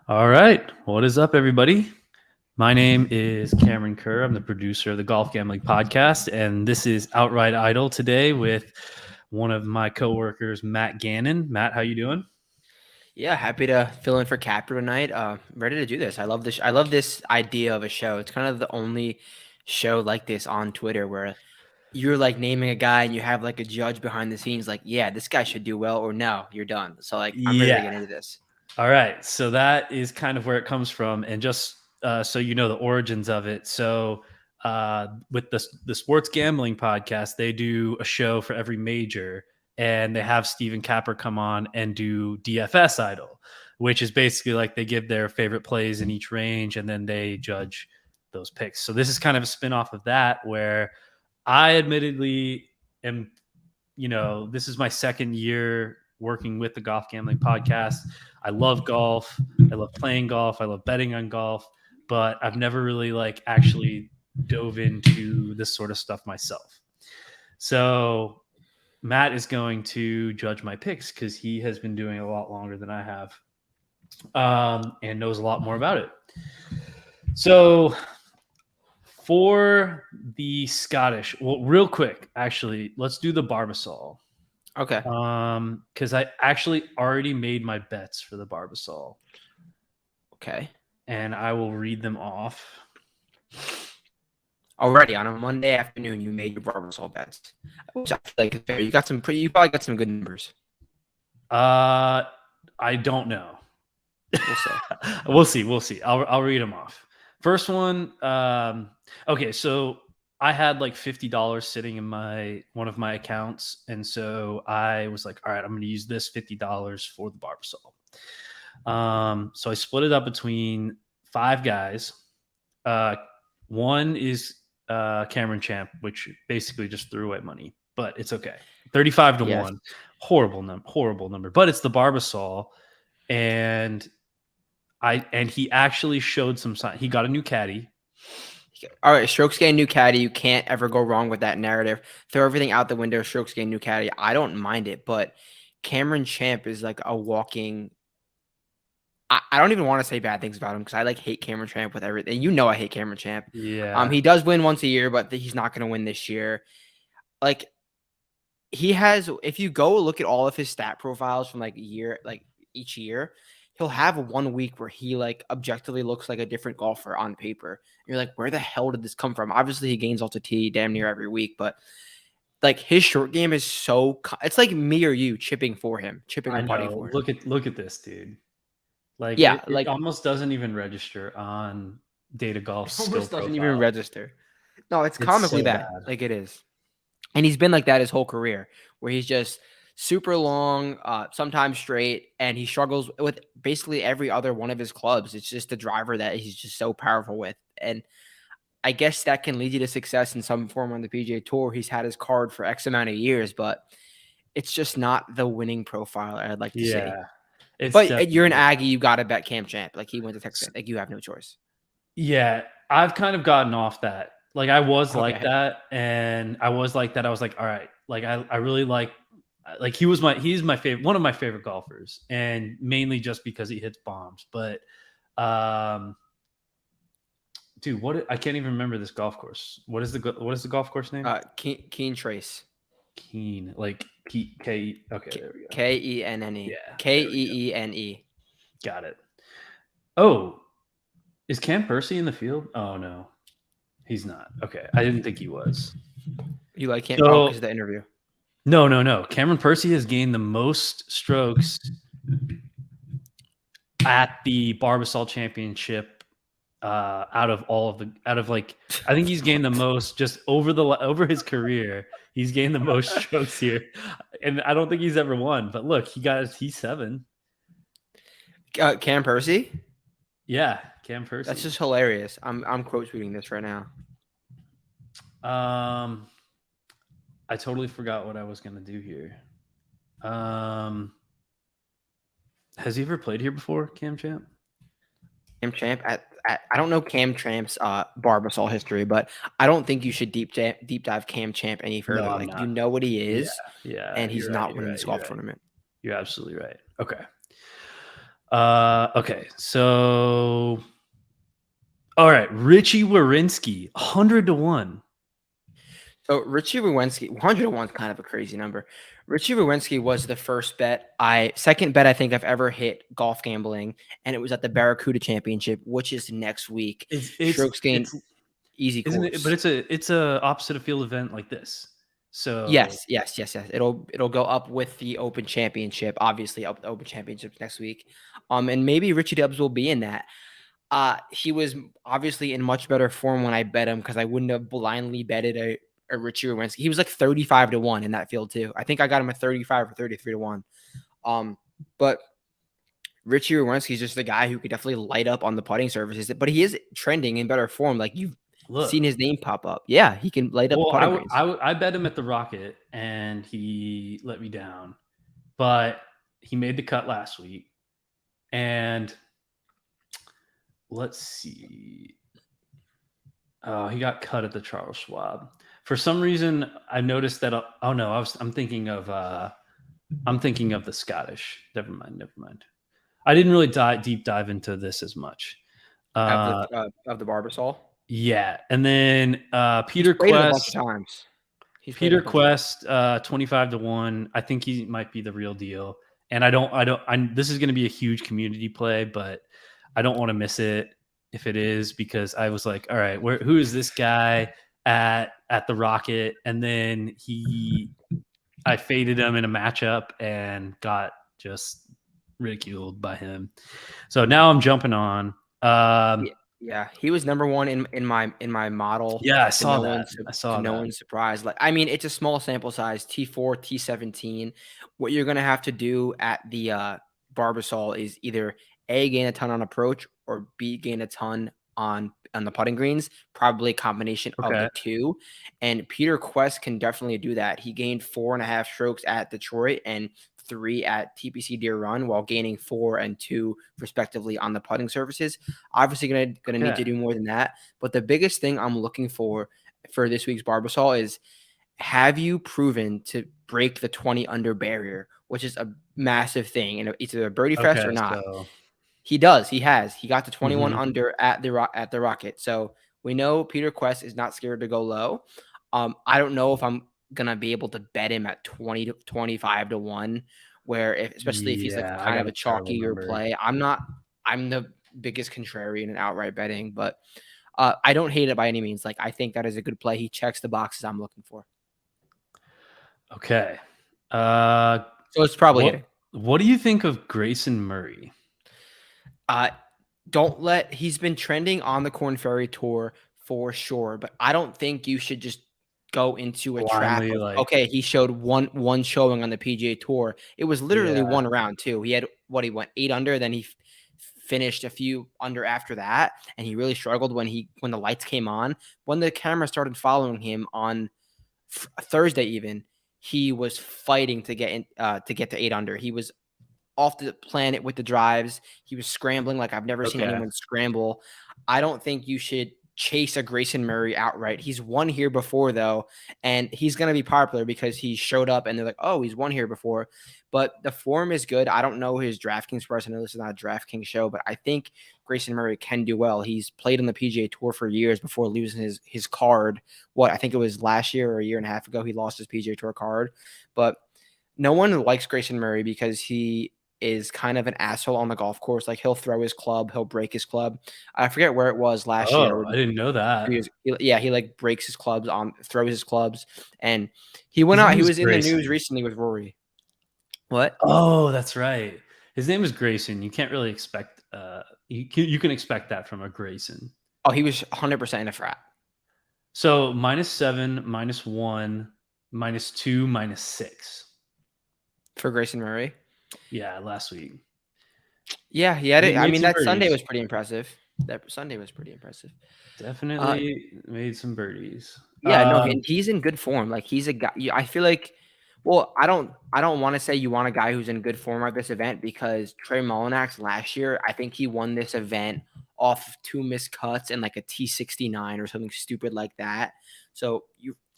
All right. What is up, everybody? My name is Cameron Kerr. I'm the producer of the Golf Gambling Podcast, and this is Outright Idle today with one of my coworkers, Matt Gannon. Matt, how you doing? Yeah, happy to fill in for Capper tonight. Ready to do this. I love this. I love this idea of a show. It's kind of the only show like this on Twitter where you're like naming a guy and you have like a judge behind the scenes, like, yeah, this guy should do well, or no, you're done. So like, I'm ready to Yeah. get into this. All right. So that is kind of where it comes from. And just so you know the origins of it. So with the Sports Gambling Podcast, they do a show for every major, and they have Stephen Capper come on and do DFS Idol, which is basically like they give their favorite plays in each range, and then they judge those picks. So this is kind of a spin-off of that, where I admittedly am, this is my second year working with the Golf Gambling Podcast. I love golf. I love playing golf. I love betting on golf, but I've never really actually dove into this sort of stuff myself. So Matt is going to judge my picks because he has been doing it a lot longer than I have, and knows a lot more about it. So for the Scottish, well, real quick, actually, let's do the Barbasol. Okay. Because I actually already made my bets for the Barbasol, Okay. and I will read them off. Already on a Monday afternoon, you made your Barbasol bets. Which I feel like is fair. You probably got some good numbers. I don't know. We'll see. We'll see. I'll read them off. First one. Okay, so I had like $50 sitting in one of my accounts, and so I was like, all right, I'm going to use this $50 for the Barbasol. So I split it up between 5 guys. One is Cameron Champ, which basically just threw away money, but it's okay. 35 to Yes. 1. Horrible number, but it's the Barbasol, and he actually showed some sign. He got a new caddy. All right, strokes gain new caddy. You can't ever go wrong with that narrative. Throw everything out the window. Strokes gain new caddy. I don't mind it, but Cameron Champ is like a walking. I don't even want to say bad things about him because I hate Cameron Champ with everything. You know I hate Cameron Champ. Yeah. He does win once a year, but he's not going to win this year. Like he has, if you go look at all of his stat profiles from each year, he'll have 1 week where he objectively looks like a different golfer on paper. And you're like, where the hell did this come from? Obviously, he gains off the tee damn near every week, but his short game is it's like me or you chipping for him, chipping or putting for him. Look at this, dude. It almost doesn't even register on Data Golf. It almost doesn't even register. No, it's comically so bad. Like it is. And he's been like that his whole career, where he's just super long, sometimes straight, and he struggles with basically every other one of his clubs. It's just the driver that he's just so powerful with. And I guess that can lead you to success in some form on the PGA Tour. He's had his card for X amount of years, but it's just not the winning profile I'd like to see. But you're an Aggie, you got to bet Cam Champ. Like he went to Texas. Like you have no choice. Yeah, I've kind of gotten off that. Like I was like that, and I was like that. I was like, all right, like I really like he's my favorite, one of my favorite golfers, and mainly just because he hits bombs. But dude, I can't even remember this golf course. What is the golf course name? Keen Trace. Keen, like K. Okay, there we go. Kenne. Yeah, Keene. Got it. Oh, is Cam Percy in the field? Oh no, he's not. Okay, I didn't think he was. You like Cam? Because of the interview. No. Cameron Percy has gained the most strokes at the Barbasol Championship out of I think he's gained the most just over his career. He's gained the most strokes here, and I don't think he's ever won. But look, he got his T7. Cam Percy. Yeah, Cam Percy. That's just hilarious. I'm quote tweeting this right now. I totally forgot what I was gonna do here. Has he ever played here before, Cam Champ? Cam Champ I don't know Cam Champ's Barbasol history, but I don't think you should deep dive Cam Champ any further. No, you know what he is, yeah, and he's not winning this golf tournament. You're absolutely right. Okay. Okay, so all right, Richie Warinsky, 100 to 1. So Richie Rowensky, 101 is kind of a crazy number. Richie Rowensky was the second bet I think I've ever hit golf gambling, and it was at the Barracuda Championship, which is next week. It's Strokes gained, it's easy isn't it? But course. it's a opposite of field event like this. So Yes. It'll go up with the Open Championship, obviously up with the Open Championships next week. And maybe Richie Dubs will be in that. He was obviously in much better form when I bet him because I wouldn't have blindly betted a Richie Rowensky. He was like 35 to 1 in that field too. I think I got him at 35 or 33 to 1. But Richie Rowensky is just a guy who could definitely light up on the putting surfaces, but he is trending in better form. Like you've look, seen his name pop up. Yeah, he can light up the well, putting greens. I bet him at the Rocket, and he let me down. But he made the cut last week, and let's see. He got cut at the Charles Schwab. For some reason, I noticed that. Oh no, I'm thinking of the Scottish. Never mind. I didn't really deep dive into this as much. Of the Barbasol. Yeah, and then He's Peter played it a bunch of Quest. times. Peter Quest, 25 to 1. I think he might be the real deal. And this is going to be a huge community play, but I don't want to miss it if it is, because I was like, all right, who is this guy at the Rocket? And then I faded him in a matchup and got just ridiculed by him. So now I'm jumping on. Yeah, he was number one in my model. Yeah, I saw that. To no one's surprise. Like, I mean, it's a small sample size, T4, T17. What you're gonna have to do at the Barbasol is either A, gain a ton on approach, or B, gain a ton on the putting greens. Probably a combination of Okay. the two. And Peter Quest can definitely do that. He gained 4.5 strokes at Detroit and 3 at TPC Deer Run, while gaining 4 and 2 respectively on the putting surfaces. Obviously, gonna need to do more than that. But the biggest thing I'm looking for this week's Barbasol is, have you proven to break the 20 under barrier, which is a massive thing, and it's either a birdie fest or not. So He does. He has. He got to 21 mhm. under at the Rocket. So we know Peter Quest is not scared to go low. I don't know if I'm gonna be able to bet him at 20 to 25 to 1, where especially if he's like Yeah, I kind got of a a terrible chalkier number. play. I'm the biggest contrarian in outright betting, but I don't hate it by any means. Like, I think that is a good play. He checks the boxes I'm looking for. Okay. So it's probably hitting. What do you think of Grayson Murray? He's been trending on the Corn Ferry Tour for sure, but I don't think you should just go into a trap Blindly, of, like, okay, he showed one showing on the PGA Tour. It was literally yeah, one round too. He went 8 under, then he finished a few under after that, and he really struggled when the lights came on. When the camera started following him on Thursday, even, he was fighting to get to 8 under. He was off the planet with the drives. He was scrambling like I've never seen okay. anyone scramble. I don't think you should chase a Grayson Murray outright. He's won here before, though, and he's going to be popular because he showed up and they're like, oh, he's won here before. But the form is good. I don't know his DraftKings price. I know this is not a DraftKings show, but I think Grayson Murray can do well. He's played on the PGA Tour for years before losing his card. I think it was last year or a year and a half ago he lost his PGA Tour card. But no one likes Grayson Murray because he is kind of an asshole on the golf course. Like, he'll throw his club, he'll break his club. I forget where it was last year. Oh, I didn't know that. Yeah, he like breaks his clubs throws his clubs, and he went His out. name He is was in the Grayson. news recently with Rory. What? Oh, that's right. His name is Grayson. You can't really expect. You can expect that from a Grayson. Oh, he was 100% in a frat. So -7, -1, -2, -6 For Grayson Murray. Yeah, last week. Yeah, he had it. I Made mean, some that Sunday birdies. was pretty impressive. Definitely made some birdies. Yeah, no, and he's in good form. Like, he's a guy. I feel like, well, I don't want to say you want a guy who's in good form at this event, because Trey Mullinax last year, I think he won this event off 2 missed cuts and like a T69 or something stupid like that. So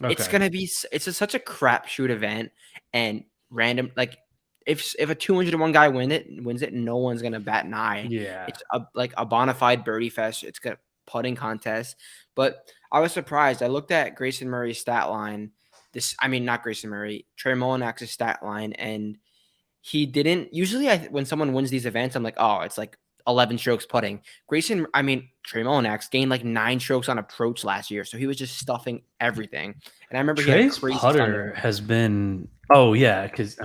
it's Okay. gonna be such a crapshoot event, and random, like, if a 201 guy wins it, no one's gonna bat an eye. Yeah. It's a bona fide birdie fest. It's a putting contest. But I was surprised. I looked at Grayson Murray's stat line. Not Grayson Murray, Trey Mullinax's stat line, and he didn't. Usually, when someone wins these events, I'm like, oh, it's like 11 strokes putting. Trey Mullinax gained like 9 strokes on approach last year, so he was just stuffing everything. And I remember he had a Trey's crazy putter has been. Oh yeah, because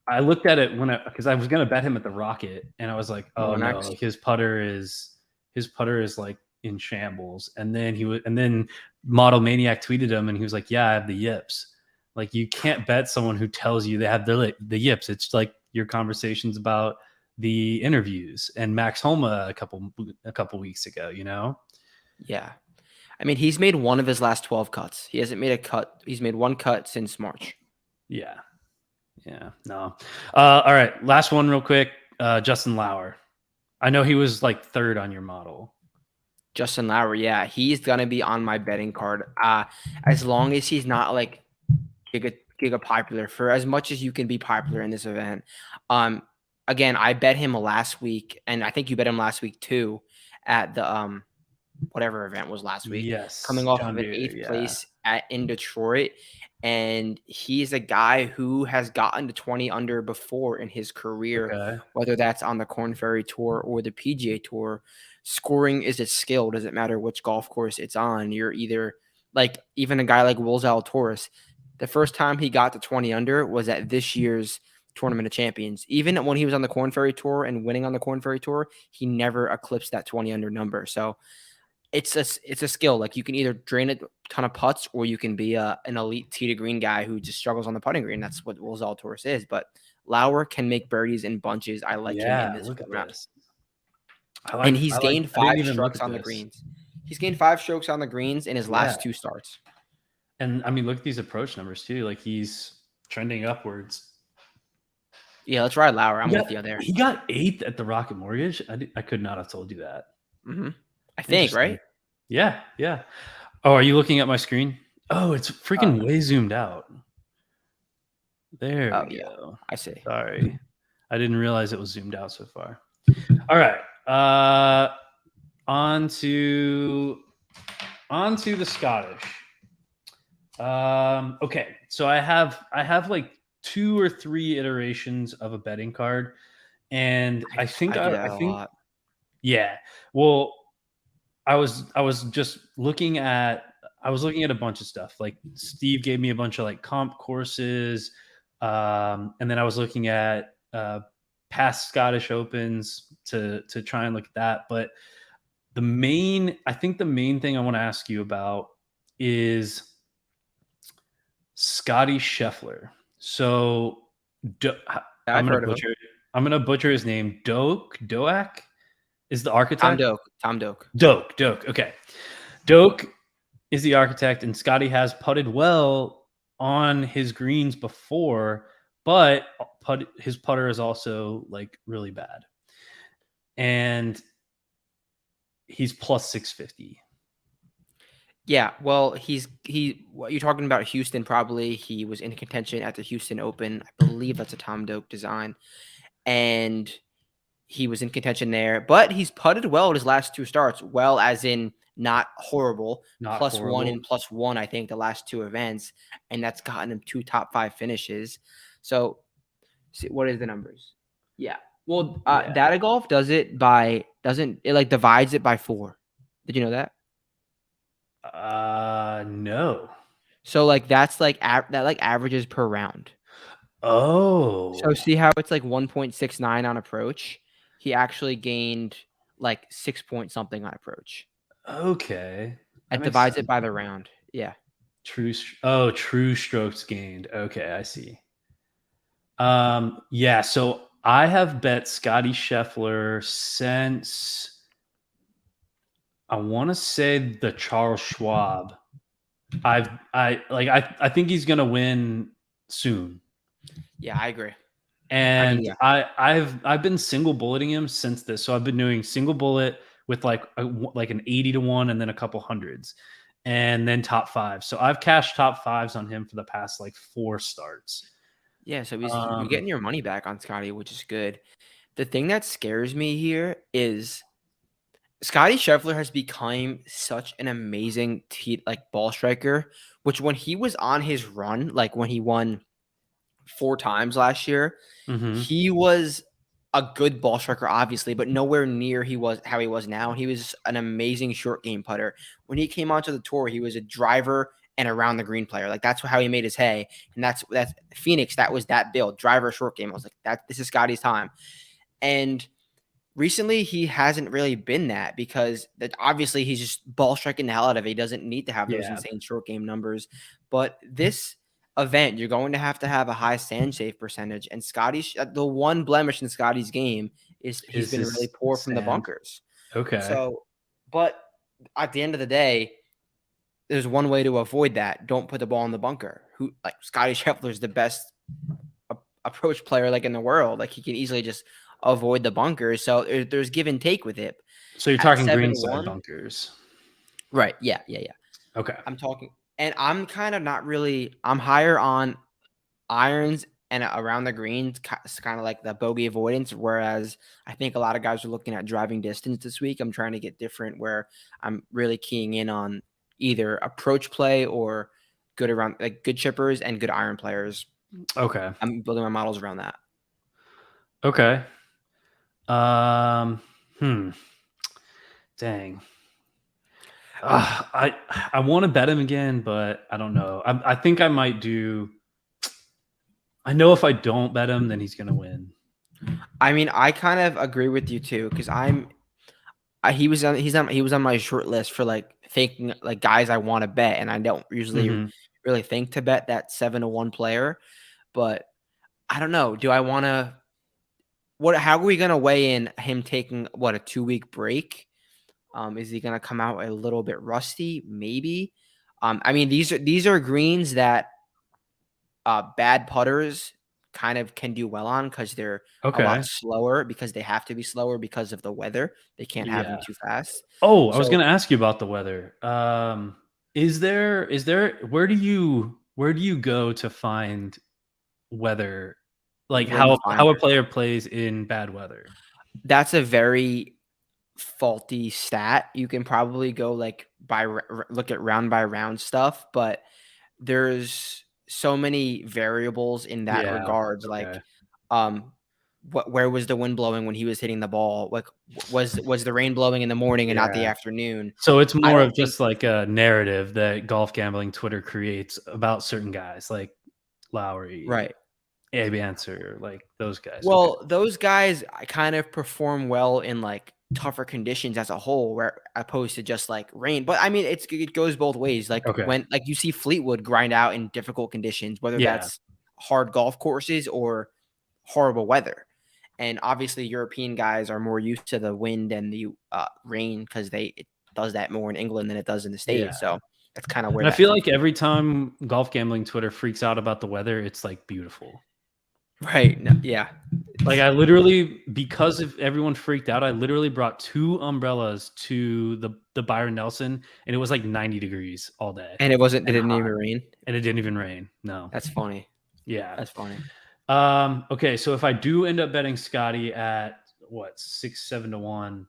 I looked at it because I was gonna bet him at the Rocket, and I was like, oh no, Mullinax. his putter is like in shambles. And then Model Maniac tweeted him, and he was like, yeah, I have the yips. Like, you can't bet someone who tells you they have the yips. It's like your conversations about the interviews and Max Homa a couple weeks ago. Yeah. He's made one of his last 12 cuts. He hasn't made a cut. He's made one cut since March. Yeah. No. All right. Last one real quick. Justin Lauer. I know he was like third on your model. Justin Lauer. Yeah. He's going to be on my betting card. As long as he's not like giga popular, for as much as you can be popular in this event. Again, I bet him last week, and I think you bet him last week too at the whatever event was last week. Yes. Coming off of an 8th place in Detroit. And he's a guy who has gotten to 20 under before in his career, whether that's on the Korn Ferry Tour or the PGA Tour. Scoring is a skill. Doesn't matter which golf course it's on. You're either like, even a guy like Will Zalatoris, the first time he got to 20 under was at this year's Tournament of Champions. Even when he was on the Korn Ferry Tour and winning on the Korn Ferry Tour, he never eclipsed that 20 under number. So it's a skill. Like, you can either drain a ton of putts, or you can be an elite tee to green guy who just struggles on the putting green. That's what Will Zalatoris is. But Lauer can make birdies in bunches. I like him in this format. And he's gained 5 strokes on the greens. He's gained 5 strokes on the greens in his last 2 starts. And look at these approach numbers too. Like, he's trending upwards. Yeah, let's ride Lauer. I'm with you there. He got 8th at the Rocket Mortgage. I could not have told you that. Mm-hmm. I think, right? Yeah. Oh, are you looking at my screen? Oh, it's freaking way zoomed out. There we go. I see. Sorry. I didn't realize it was zoomed out so far. All right. On to the Scottish. Okay. So I have like 2 or 3 iterations of a betting card. And I think yeah. Well, I was just looking at a bunch of stuff. Like, Steve gave me a bunch of like comp courses, and then I was looking at past Scottish Opens to try and look at that. But the main thing I want to ask you about is Scotty Scheffler. So I'm gonna butcher his name. Doak is the architect. Tom Doak. Doak. Okay. Doak is the architect, and Scotty has putted well on his greens before, but his putter is also like really bad. And he's plus 650. Yeah, well, what you're talking about, Houston, probably. He was in contention at the Houston Open. I believe that's a Tom Doak design. And he was in contention there, but he's putted well in his last 2 starts. Well, as in not horrible. +1 and +1, I think, the last 2 events. And that's gotten him 2 top 5 finishes. So, see, what is the numbers? Yeah. Well, Data Golf divides it by 4. Did you know that? No. So like that's like that like averages per round. Oh. So see how it's like 1.69 on approach? He actually gained like 6 point something on approach. Okay. It divides it by the round. Yeah. True strokes gained. Okay, I see. Yeah, so I have bet Scotty Scheffler since, I want to say, the Charles Schwab. I think he's gonna win soon. Yeah, I agree. And I've been single bulleting him since this. So I've been doing single bullet with like an 80 to 1 and then a couple hundreds, and then top 5. So I've cashed top 5s on him for the past like 4 starts. Yeah, so you're Um, getting your money back on Scotty, which is good. The thing that scares me here is Scotty Scheffler has become such an amazing ball striker, which when he was on his run, like when he won 4 times last year, mhm. he was a good ball striker, obviously, but nowhere near he was how he was now. He was an amazing short game putter. When he came onto the tour, he was a driver and around the green player. Like that's how he made his hay. And that's Phoenix. That was that build, driver short game. I was like, this is Scotty's time. And recently, he hasn't really been that because obviously he's just ball striking the hell out of it. He doesn't need to have those Yeah, insane short game numbers. But this event, you're going to have a high sand save percentage. And the one blemish in Scotty's game is he's is been really his poor from the sand. bunkers. Okay. So, but at the end of the day, there's one way to avoid that. Don't put the ball in the bunker. Scotty Scheffler is the best approach player like in the world. Like he can easily just avoid the bunkers. So there's give and take with it. So you're At talking 7-1, greenside bunkers. right? Yeah. Okay. I'm talking, and I'm kind of not really. I'm higher on irons and around the greens, kind of like the bogey avoidance. Whereas I think a lot of guys are looking at driving distance this week. I'm trying to get different, where I'm really keying in on either approach play or good around like good chippers and good iron players. Okay. I'm building my models around that. Okay. Um, hmm. Dang. I want to bet him again, but I don't know. I think I might do. I know if I don't bet him, then he's gonna win. I mean, I kind of agree with you too because he was on my short list for like thinking like guys I want to bet, and I don't usually Mhm. really think to bet that 7-1 player, but I don't know. Do I want to? How are we gonna weigh in him taking what a 2 week break? Is he gonna come out a little bit rusty? Maybe. I mean these are greens that bad putters kind of can do well on because they're a lot Okay. slower because they have to be slower because of the weather. They can't have them Yeah. too fast. Oh, I was So gonna ask you about the weather. Is there where do you go to find weather, like wind how a finder. player plays in bad weather? That's a very faulty stat. You can probably go like look at round by round stuff, but there's so many variables in that Yeah. regards. Okay. Like, um, where was the wind blowing when he was hitting the ball? Like, was the rain blowing in the morning and not the Yeah. afternoon? So it's I more don't of think just like a narrative that golf gambling Twitter creates about certain guys like Lowry, right. Abe Answer, like those guys. Okay. Well, those guys I kind of perform well in like tougher conditions as a whole, where opposed to just like rain. But I mean, it goes both ways. Like Okay. when like you see Fleetwood grind out in difficult conditions, whether Yeah. that's hard golf courses or horrible weather. And obviously, European guys are more used to the wind and the rain because it does that more in England than it does in the Yeah. States. So that's kind of where And I that feel comes like from. every time golf gambling Twitter freaks out about the weather, it's like beautiful. Right. No, yeah. Like I literally, because if everyone freaked out, I literally brought 2 umbrellas to the Byron Nelson, and it was like 90 degrees all day And it and didn't hot, even rain. and it didn't even rain. No. That's funny. Yeah. That's funny. Okay, so if I do end up betting Scotty at what, 6, 7 to 1,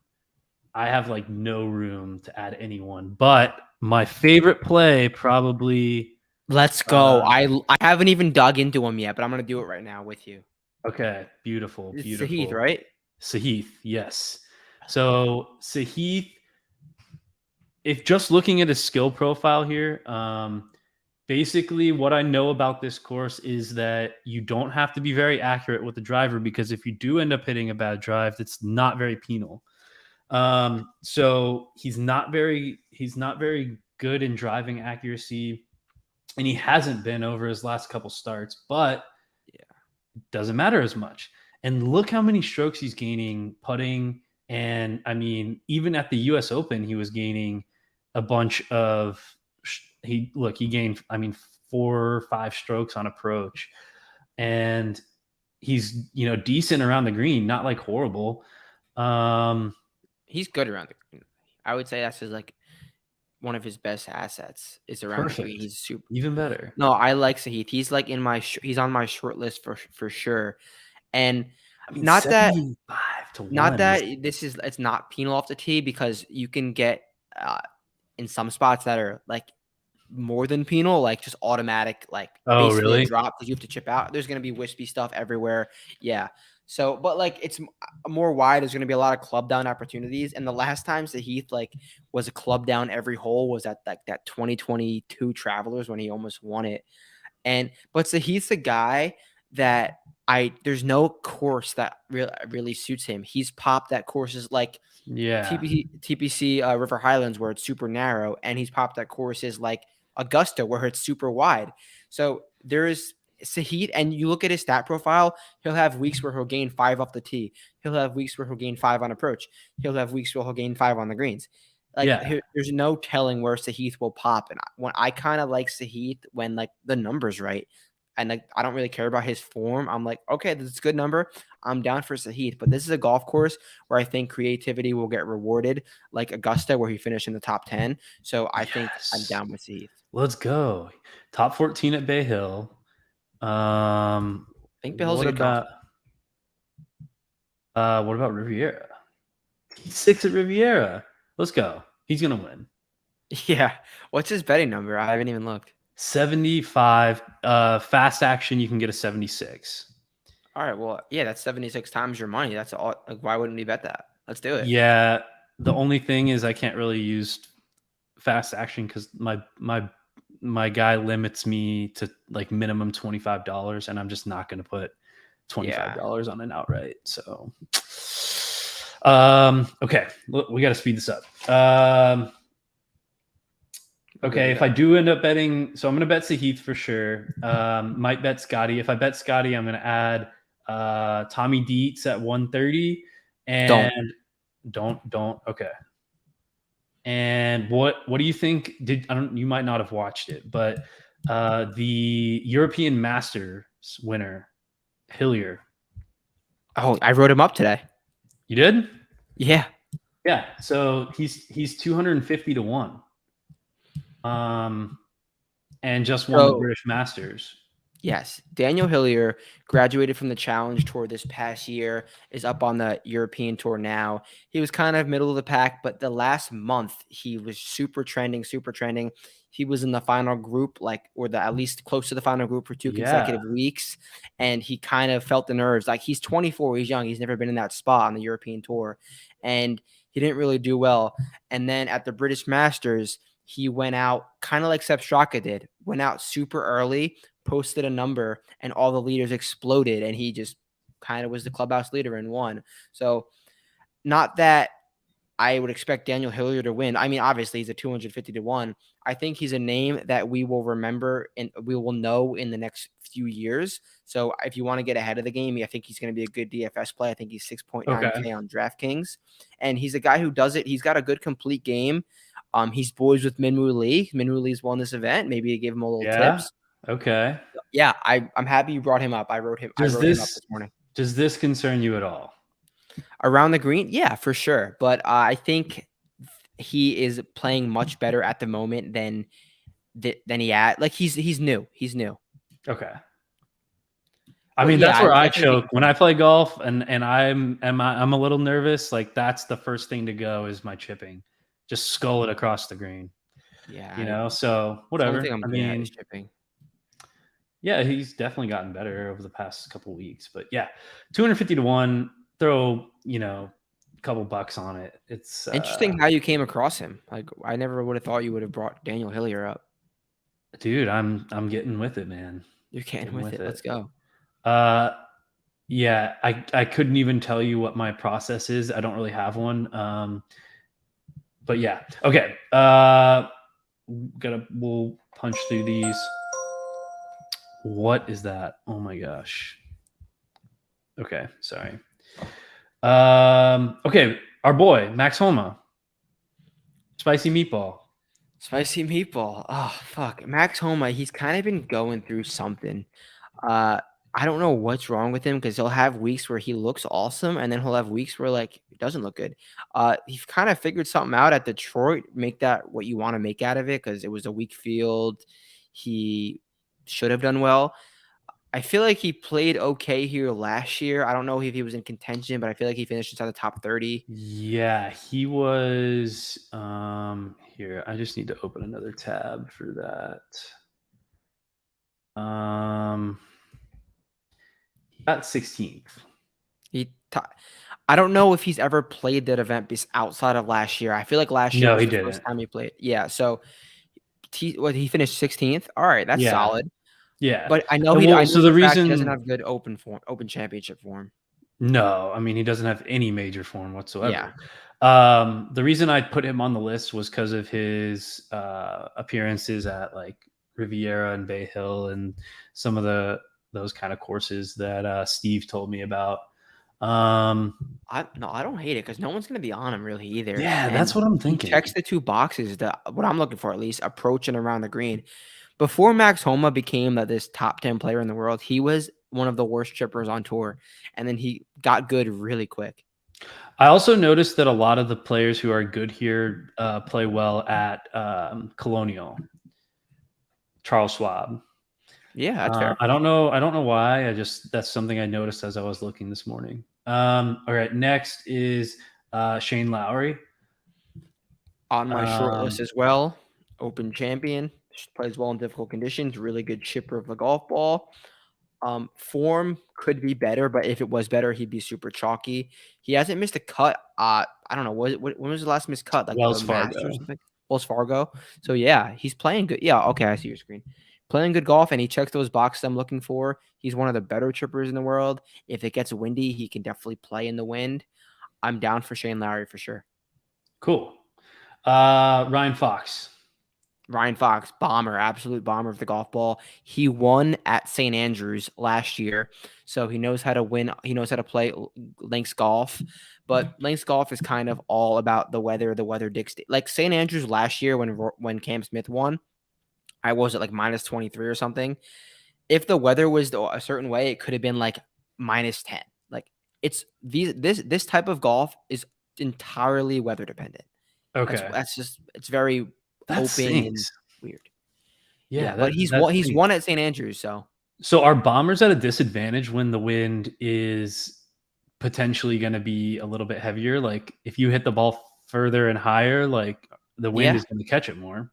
I have like no room to add anyone. But my favorite play probably Let's go. uh I haven't even dug into him yet, but I'm gonna do it right now with you. okay, beautiful, It's Sahith, beautiful. right? Sahith, yes. So Sahith, if just looking at his skill profile here, basically what I know about this course is that you don't have to be very accurate with the driver because if you do end up hitting a bad drive, that's not very penal. So he's not very good in driving accuracy, and he hasn't been over his last couple starts, but Yeah. doesn't matter as much. And look how many strokes he's gaining putting. And I mean, even at the US Open, he was gaining a bunch of he gained, I mean, 4 or 5 strokes on approach. And he's, decent around the green, not like horrible. Um, He's good around the green. I would say that's his like one of his best assets is around the green. Perfect. He's super. Even better. No, I like Sahith. He's like he's on my short list for sure. And I mean, not that 75 to not 1 is that this is it's not penal off the tee, because you can get in some spots that are like more than penal, like just automatic, like Oh, basically a really? drop because you have to chip out. There's gonna be wispy stuff everywhere. Yeah. So, but like it's more wide. There's gonna be a lot of club down opportunities. And the last time Sahith like was a club down every hole was at like that 2022 Travelers when he almost won it. But Sahith's the guy that there's no course that really suits him. He's popped that courses like Yeah. TPC River Highlands where it's super narrow, and he's popped that courses like Augusta where it's super wide. So there is Sahith, and you look at his stat profile, he'll have weeks where he'll gain 5 off the tee. He'll have weeks where he'll gain 5 on approach. He'll have weeks where he'll gain 5 on the greens. Like Yeah. there's no telling where Sahith will pop. And when I kind of like Sahith when like the number's right, and like I don't really care about his form. I'm like, okay, this is a good number. I'm down for Sahith. But this is a golf course where I think creativity will get rewarded, like Augusta, where he finished in the top 10. So I think I'm Yes. down with Sahith. Let's go. Top 14 at Bay Hill. I think Bill's a good comp. What about Riviera? T6 at Riviera. Let's go. He's gonna win. Yeah. What's his betting number? I haven't even looked. 75. Fast action, you can get a 76. All right. Well, yeah, that's 76 times your money. That's all. Like, why wouldn't we bet that? Let's do it. Yeah. The only thing is I can't really use fast action because my guy limits me to like minimum $25, and I'm just not gonna put $25 on an outright. So okay, we got to speed this up. Okay, if I do end up betting, so I'm going to bet Sahith for sure. Might bet Scotty. If I bet Scotty, I'm going to add Tommy Dietz at 130. And don't. Okay. And what do you think? You might not have watched it, but the European Masters winner, Hillier. Oh, I wrote him up today. You did? Yeah. Yeah. So he's 250 to 1. And just won the British Masters. Yes. Daniel Hillier graduated from the Challenge Tour this past year, is up on the European Tour now. He was kind of middle of the pack, but the last month he was super trending. He was in the final group, at least close to the final group for 2 consecutive weeks. And he kind of felt the nerves. Like, he's 24, he's young. He's never been in that spot on the European Tour. And he didn't really do well. And then at the British Masters, he went out kind of like Sepp Straka did, went out super early, posted a number, and all the leaders exploded, and he just kind of was the clubhouse leader and won. So not that I would expect Daniel Hillier to win. I mean, obviously he's a 250 to 1. I think he's a name that we will remember and we will know in the next few years. So if you want to get ahead of the game, I think he's going to be a good DFS play. I think he's 6.9K on DraftKings, and he's a guy who does it. He's got a good complete game. He's boys with Minwoo Lee. Minwoo Lee's won this event. Maybe give him a little tips. Okay. Yeah, I'm happy you brought him up. I wrote him up this morning. Does this concern you at all? Around the green? Yeah, for sure. But I think he is playing much better at the moment than he had. Like, he's new. He's new. Okay. I mean, that's where I choke when I play golf, and I'm a little nervous. Like, that's the first thing to go is my chipping. Just skull it across the green. Yeah. So whatever. I mean, chipping. Yeah, he's definitely gotten better over the past couple weeks. But yeah, 250 to 1, throw, a couple bucks on it. It's interesting how you came across him. Like, I never would have thought you would have brought Daniel Hillier up. Dude, I'm getting with it, man. You're getting with it. Let's go. Yeah, I couldn't even tell you what my process is. I don't really have one. But yeah. Okay. We'll punch through these. What is that? Oh my gosh. Okay, sorry. Okay, our boy Max Homa, spicy meatball. Oh fuck, Max Homa. He's kind of been going through something. I don't know what's wrong with him because he'll have weeks where he looks awesome, and then he'll have weeks where like it doesn't look good. He kind of figured something out at Detroit. Make that what you want to make out of it because it was a weak field. He should have done well. I feel like he played okay here last year. I don't know if he was in contention, but I feel like he finished inside the top 30. Yeah, he was. Here, I just need to open another tab for that. He got 16th. He, t- I don't know if he's ever played that event outside of last year. I feel like last year No, was he the first didn't. time he played. Yeah, so he finished 16th. All right, that's Yeah, solid. yeah. But I know And I well, know so for the a fact he doesn't reason, have good open championship form. no, I mean he doesn't have any major form Yeah. whatsoever. The reason I put him on the list was because of his appearances at like Riviera and Bay Hill and some of those kind of courses that Steve told me about. I don't hate it because no one's gonna be on him really either. Yeah, And that's what I'm he thinking. checks the two boxes that what I'm looking for at least, approach and around the green. Before Max Homa became this top 10 player in the world, he was one of the worst chippers on tour. And then he got good really quick. I also noticed that a lot of the players who are good here play well at Colonial. Charles Schwab. Yeah, that's fair. I don't know. I don't know why. That's something I noticed as I was looking this morning. All right. Next is Shane Lowry. On my short list Um, as well, Open champion, plays well in difficult conditions, really good chipper of the golf ball. Form could be better, but if it was better, he'd be super chalky. He hasn't missed a cut. I don't know. When was the last missed cut? Like the Wells Masters or Fargo. something? Wells Fargo. So yeah, he's playing good. Yeah, okay, I see your screen. Playing good golf, and he checks those boxes I'm looking for. He's one of the better chippers in the world. If it gets windy, he can definitely play in the wind. I'm down for Shane Lowry for sure. Cool. Ryan Fox. Ryan Fox, bomber, absolute bomber of the golf ball. He won at St. Andrews last year, so he knows how to win. He knows how to play links golf, but links golf is kind of all about the weather. The weather dictates. Like St. Andrews last year when Cam Smith won, I was at like minus 23 or something. If the weather was a certain way, it could have been like minus 10. Like this type of golf is entirely weather dependent. Okay. That's just it's very That open and stinks. weird. Yeah, Yeah, but that he's stinks. won at St. Andrews, so So are bombers at a disadvantage when the wind is potentially going to be a little bit heavier? Like if you hit the ball further and higher, like the wind yeah. is going to catch it more,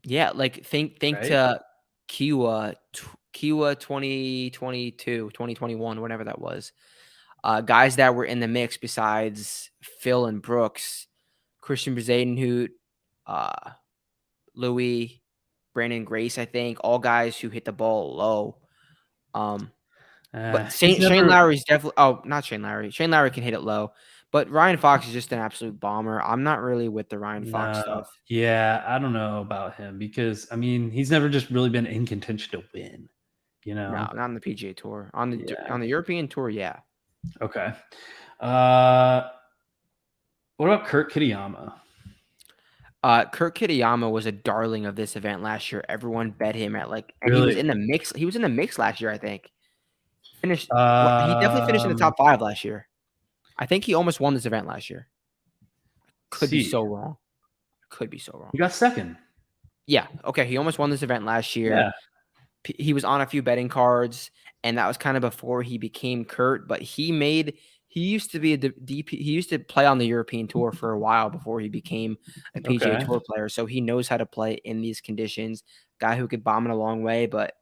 Yeah, like think right? to Kiwa 2022, 2021, whatever that was. Guys that were in the mix besides Phil and Brooks, Christian Bezadenhout, uh, Louis, Brandon Grace, I think, all guys who hit the ball low. But He's Shane never. Lowry's definitely not Shane Lowry. Shane Lowry can hit it low, but Ryan Fox is just an absolute bomber. I'm not really with the Ryan Fox No, stuff. yeah, I don't know about him because I mean he's never just really been in contention to win, you No, know? not on the PGA Tour. Yeah. On the European Tour, yeah. Okay. Uh, what about Kurt Kitayama? Kurt Kitayama was a darling of this event last year. Everyone bet him at and he was Really? in the mix. He was in the mix last year, I think. Finished. He definitely finished in the Um, top 5 last year. I think he almost won this event last year. Could be see, so wrong. Could be so wrong. he got second. Yeah. Okay. He almost won this event last year. Yeah. He was on a few betting cards, and that was kind of before he became Kurt. But he used to be a DP. He used to play on the European Tour for a while before he became a PGA Okay. Tour player. So he knows how to play in these conditions. Guy who could bomb it a long way, but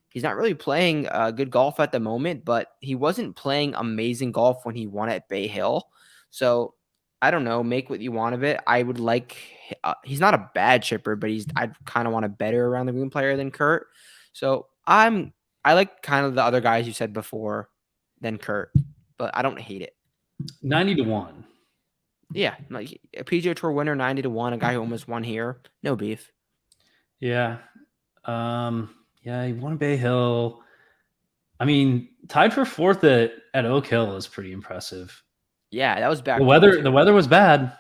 he's not really playing good golf at the moment. But he wasn't playing amazing golf when he won at Bay Hill. So I don't know. Make what you want of it. I would like. He's not a bad chipper, but I'd kind of want a better around the green player than Kurt. So I like kind of the other guys you said before than Kurt, but I don't hate it. 90 to 1. Yeah, like a PGA Tour winner, 90 to 1, a guy who almost won here, no beef. Yeah. Yeah, he won Bay Hill. I mean, tied for fourth at Oak Hill is pretty impressive. Yeah, that was The back then weather too. the weather was bad.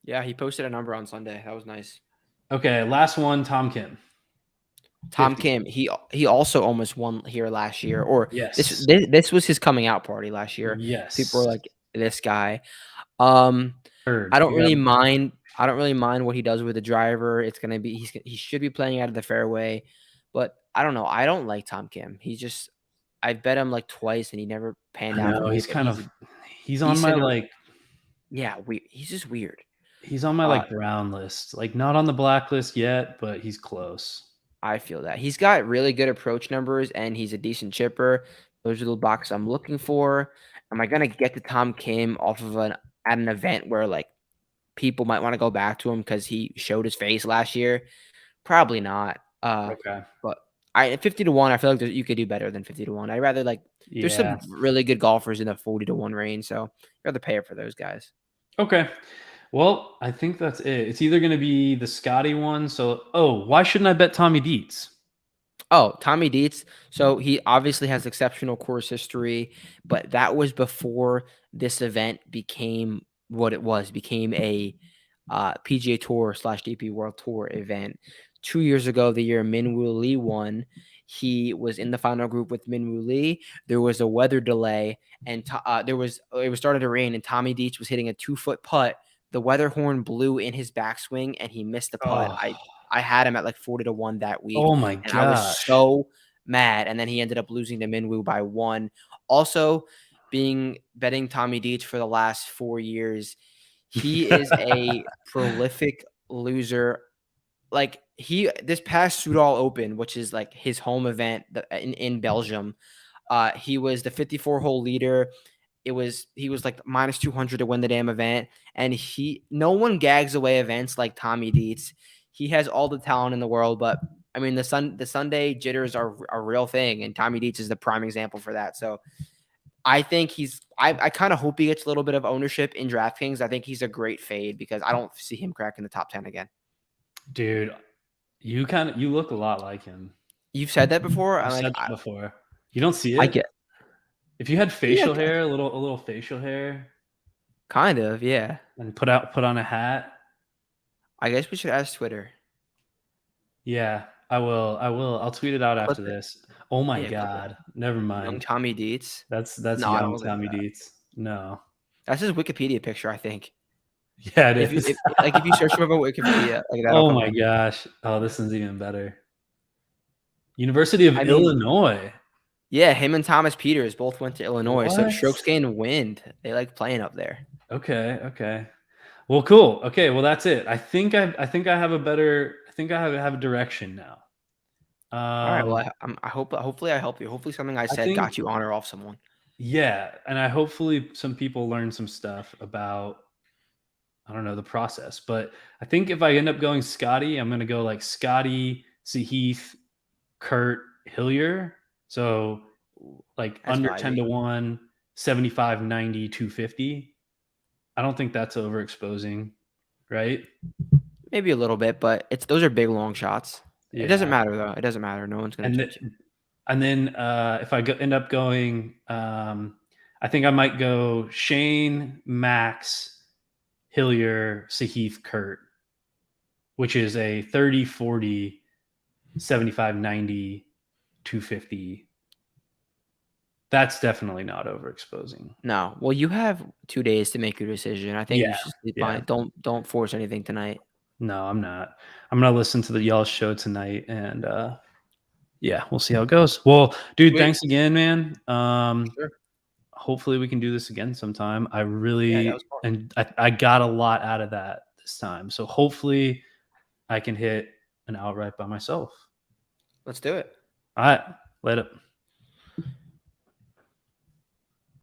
Yeah, he posted a number on Sunday. That was nice. Okay, last one, Tom Kim. Tom 50. Kim, he also almost won here last year, or Yes. this was his coming out party last year. People were Yes. like, "This guy." Um, I Heard. don't You got really mind. I don't really mind what he does with the driver. It's gonna be he should be playing out of the fairway, but I don't know. I don't like Tom Kim. He's just I've bet him like twice and he never panned I out for know me. he's But kind of he's on he's my in a like yeah. He's just weird. he's on my Uh, like brown list. Like not on the blacklist yet, but he's close. I feel that he's got really good approach numbers and he's a decent chipper. Those are the boxes I'm looking for. Am I gonna get to Tom Kim off of an event where like people might want to go back to him because he showed his face last year? Probably not. Okay. But I 50 to 1, I feel like you could do better than 50 to 1. I'd rather like there's Yeah. some really good golfers in the 40 to 1 range, so I'd rather pay it for those guys. Okay. Well, I think that's it. It's either going to be the Scotty one. So, oh, why shouldn't I bet Tommy Dietz? Oh, Tommy Dietz. So he obviously has exceptional course history, but that was before this event became what it was, became a PGA Tour slash DP World Tour event. 2 years ago, the year Minwoo Lee won, he was in the final group with Minwoo Lee. There was a weather delay, and it was starting to rain, and Tommy Dietz was hitting a 2-foot putt. The weather horn blew in his backswing, and he missed the putt. Oh, I had him at like 40 to 1 that week, oh my and I was gosh. so mad. And then he ended up losing to Minwoo by 1. Also, being betting Tommy Dietz for the last 4 years, he is a prolific loser. Like this past Soudal Open, which is like his home event in Belgium, he was the 54 hole leader. He was like minus 200 to win the damn event, and no one gags away events like Tommy Dietz. He has all the talent in the world, but I mean the Sunday jitters are a real thing, and Tommy Dietz is the prime example for that. So I think I kind of hope he gets a little bit of ownership in DraftKings. I think he's a great fade because I don't see him cracking the top 10 again. Dude, you look a lot like him. You've said that before. I've I'm like said that before. You don't see I it? get If you had yeah, I facial guess. hair, a little facial hair, Kind of, yeah. and put on a hat. I guess we should ask Twitter. Yeah, I will. I'll tweet it out Clip after it. this. Oh my Yeah, clip it. god. Never Young mind. Tommy Dietz. That's No, I young don't look like Tommy that. Dietz. No. That's his Wikipedia picture, I think. Yeah, it If you is. if you search him over Wikipedia, like that'll Oh come my up. gosh. Oh, this one's even better. University of I mean, Illinois. yeah, him and Thomas Peters both went to Illinois, so What? strokes gained wind. They like playing up there. Okay, okay. Well, cool. Okay, well that's it. I think I have a better I think I have a direction now. All right. Well, Um I hope hopefully I help you. Hopefully something I I said think got you on or off someone. yeah, and I hopefully some people learn some stuff about I don't know the process, but I think if I end up going Scotty, I'm gonna go like Scotty, Sahith, Kurt, Hillier. So like That's under 10 vibey. to 1, 75, 90, 250. I don't think that's overexposing, right? Maybe a little bit, but those are big long shots. It doesn't Yeah. matter though. It doesn't matter. No one's gonna And judge you. then if I end up going, I think I might go Shane, Max, Hillier, Sahith, Kurt, which is a 30, 40, 75, 90, 250. That's definitely not overexposing. No. Well, you have 2 days to make your decision. I think you Yeah. should sleep on Yeah. it. Don't force anything tonight. No, I'm not. I'm gonna listen to the y'all show tonight, and yeah, we'll see how it goes. Well, dude, Sweet. thanks again, man. Sure. Hopefully we can do this again sometime. I Yeah, that was really fun. and I got a lot out of that this time, so hopefully I can hit an outright by myself. Let's do it. All right, later.